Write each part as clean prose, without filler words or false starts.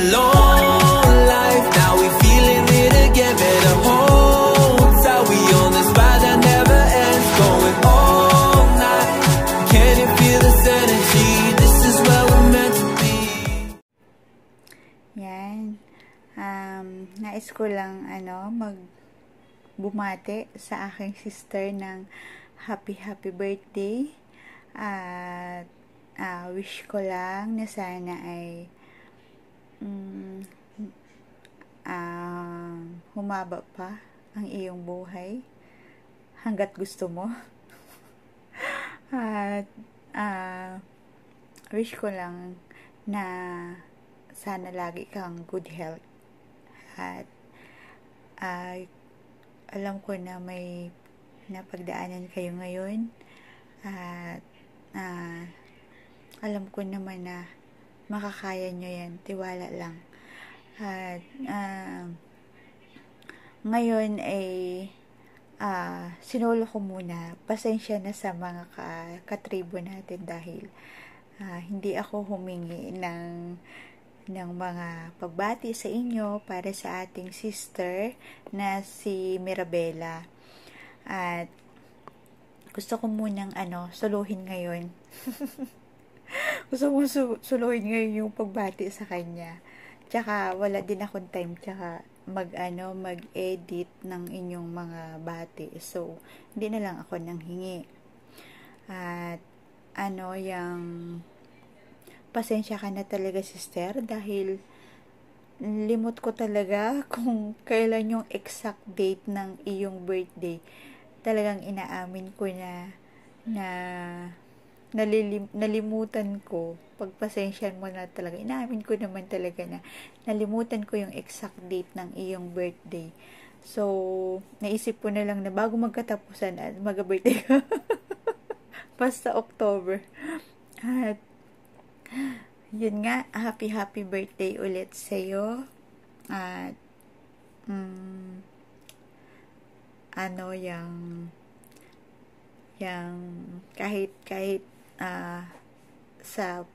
alone life. Now we feeling it again. Better hold tight. We on this ride that never ends. Going all night. Can you feel this energy? This is where we're meant to be. Yan. Nais ko lang bumati sa aking sister ng happy birthday. At wish ko lang na sana ay humaba pa ang iyong buhay hanggat gusto mo. At wish ko lang na sana lagi kang good health. At alam ko na may napagdaanan kayo ngayon. At alam ko naman na makakaya nyo yan. Tiwala lang. At ngayon ay sinulo ko muna. Pasensya na sa mga katribo natin dahil hindi ako humingi ng mga pagbati sa inyo para sa ating sister na si Mirabela. At gusto ko munang suluhin ngayon. Gusto ko suluhin ngayon yung pagbati sa kanya. Tsaka wala din akong time tsaka mag-edit ng inyong mga bati. So hindi na lang ako nang hingi. At yung pasensya ka na talaga, sister, dahil limot ko talaga kung kailan yung exact date ng iyong birthday. Talagang inaamin ko na nalimutan ko. Pagpasensya mo na talaga. Inaamin ko naman talaga na nalimutan ko yung exact date ng iyong birthday. So, naisip ko na lang na bago magkatapusan at mag-birthday ko. Basta October. At yun nga, happy birthday ulit sa'yo. At kahit sa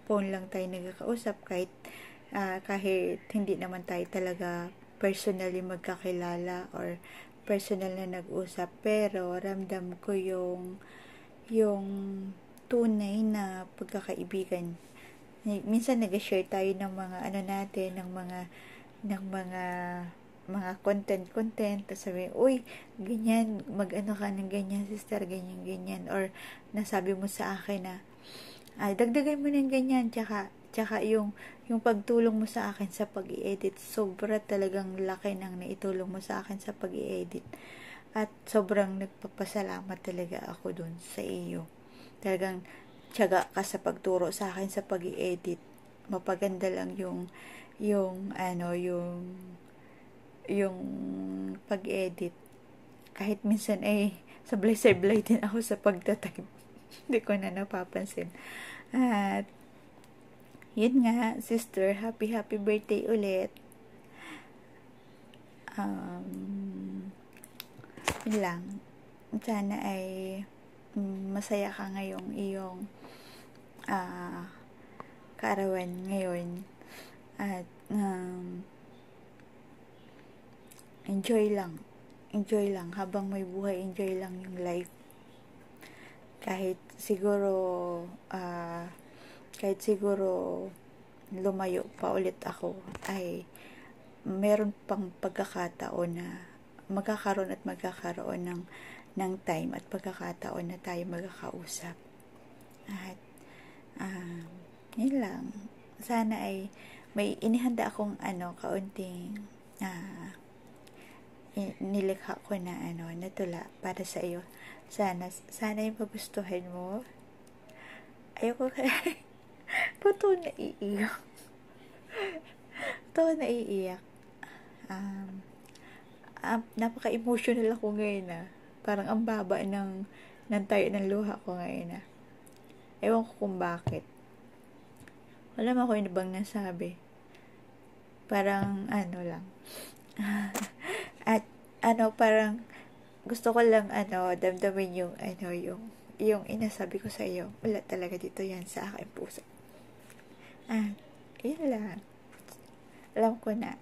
phone lang tayo nagkakausap, kahit hindi naman tayo talaga personally magkakilala or personal na nag-usap, pero ramdam ko yung tunay na pagkakaibigan. Minsan nag-share tayo ng mga natin, ng mga content, tapos sabi, uy, ganyan, mag-ano ka ng ganyan, sister, ganyan, or nasabi mo sa akin na, ay, dagdagan mo ng ganyan, tsaka yung pagtulong mo sa akin sa pag-i-edit, sobra talagang laki ng naitulong mo sa akin sa pag-i-edit, at sobrang nagpapasalamat talaga ako dun sa iyo. Talagang tiyaga ka sa pagturo sa akin sa pag-i-edit. Mapaganda lang yung pag-edit. Kahit minsan ay sablay-sablay din ako sa pagtatype. Hindi ko na napapansin. At yun nga, sister, happy birthday ulit. Yun lang. Sana ay masaya ka ngayong iyong kaarawan ngayon. At enjoy lang habang may buhay. Enjoy lang yung life. Kahit siguro lumayo pa ulit ako, ay meron pang pagkakataon na magkakaroon ng time at pagkakataon na tayo magkakausap. At yun lang. Sana ay may inihanda akong kaunting nilikha ko na natula para sa iyo. Sana yung magustuhan mo. Ayoko Bato naiiyak. Napaka-emotional ako ngayon Parang ang baba ng tayo ng luha ko ngayon Ewan ko kung bakit. Wala mo ako bang nasabi. Parang lang. At parang gusto ko lang damdamin yung inasabi ko sa iyo. Wala talaga dito yan sa aking puso. Yun lang. alam ko na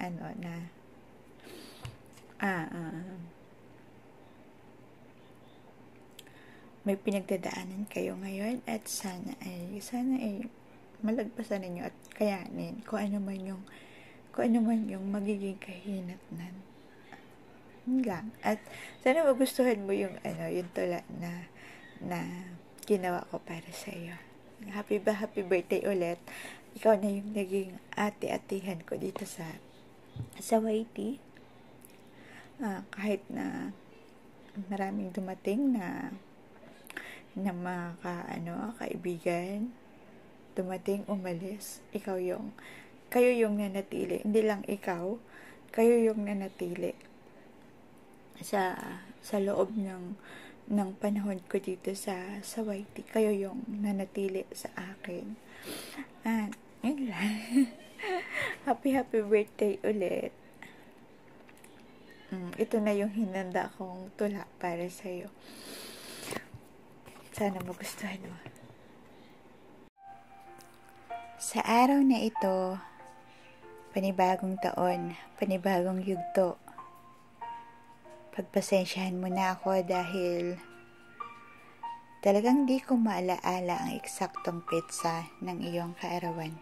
may pinagdadaanan kayo ngayon at sana ay malagpasan ninyo at kayanin kung ano man yung magiging kahinatnan. Yun lang. At sana magustuhan mo yung tula na ginawa ko para sa iyo. Happy birthday ulit. Ikaw na yung naging ate-atihan ko dito sa YT. Kahit na maraming dumating na mga kaibigan, dumating, umalis, kayo yung nanatili. Hindi lang ikaw, kayo yung nanatili sa loob ng panahon ko dito sa YT. Kayo yung nanatili sa akin. Yun lang. Happy birthday ulit. Ito na yung hinanda kong tula para sa'yo. Sana magustuhan mo. Sa araw na ito, panibagong taon, panibagong yugto. Pagpasensyahan mo na ako dahil talagang di ko maalaala ang eksaktong petsa ng iyong kaarawan.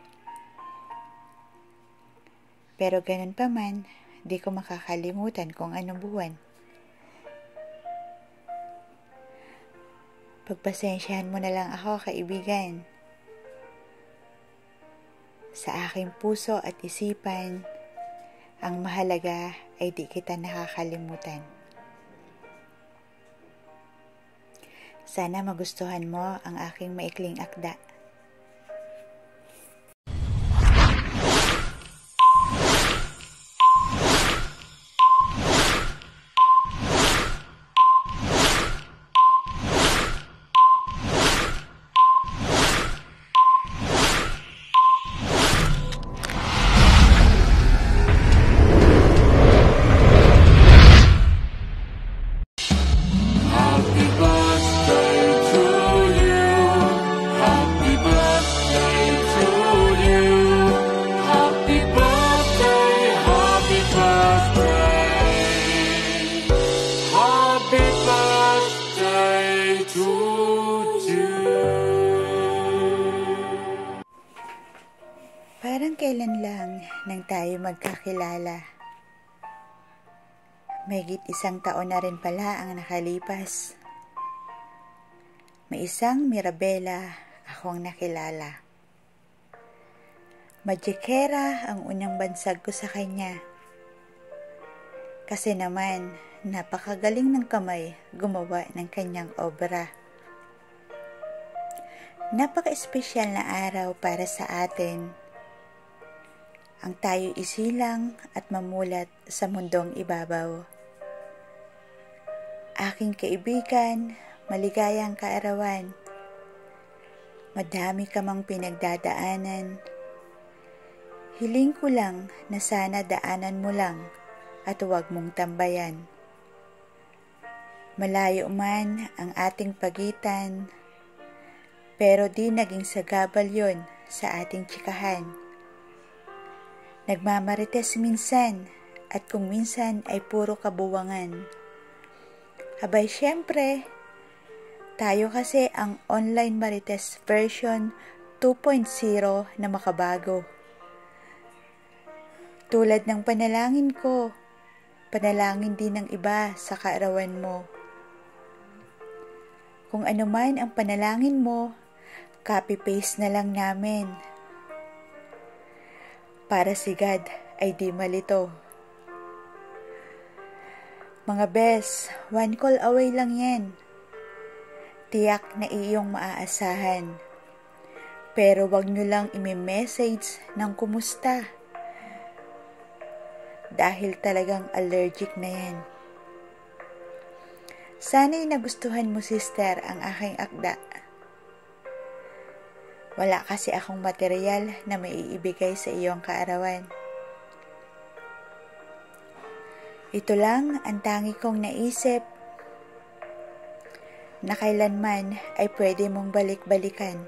Pero ganun pa man, di ko makakalimutan kung anong buwan. Pagpasensyahan mo na lang ako, kaibigan. Sa aking puso at isipan, ang mahalaga ay di kita nakakalimutan. Sana magustuhan mo ang aking maikling akda. Parang kailan lang nang tayo magkakilala. Mahigit 1 taon na rin pala ang nakalipas. May isang Mirabela akong nakilala. Magikera ang unang bansag ko sa kanya. Kasi naman, napakagaling ng kamay gumawa ng kanyang obra. Napaka-espesyal na araw para sa atin. Ang tayo isilang at mamulat sa mundong ibabaw. Aking kaibigan, maligayang kaarawan. Madami ka mang pinagdadaanan. Hiling ko lang na sana daanan mo lang at huwag mong tambayan. Malayo man ang ating pagitan, pero di naging sagabal yon sa ating tsikahan. Nagmamarites minsan, at kung minsan ay puro kabuwangan. Abay syempre, tayo kasi ang online marites version 2.0 na makabago. Tulad ng panalangin ko, panalangin din ng iba sa kaarawan mo. Kung ano man ang panalangin mo, copy-paste na lang namin. Para si God ay di malito. Mga bes, 1 call away lang yan. Tiyak na iyong maaasahan. Pero wag nyo lang imi-message ng kumusta. Dahil talagang allergic na yan. Sana'y nagustuhan mo, sister, ang aking akda. Wala kasi akong material na maiibigay sa iyong kaarawan. Ito lang ang tangi kong naisip na kailanman ay pwede mong balik-balikan.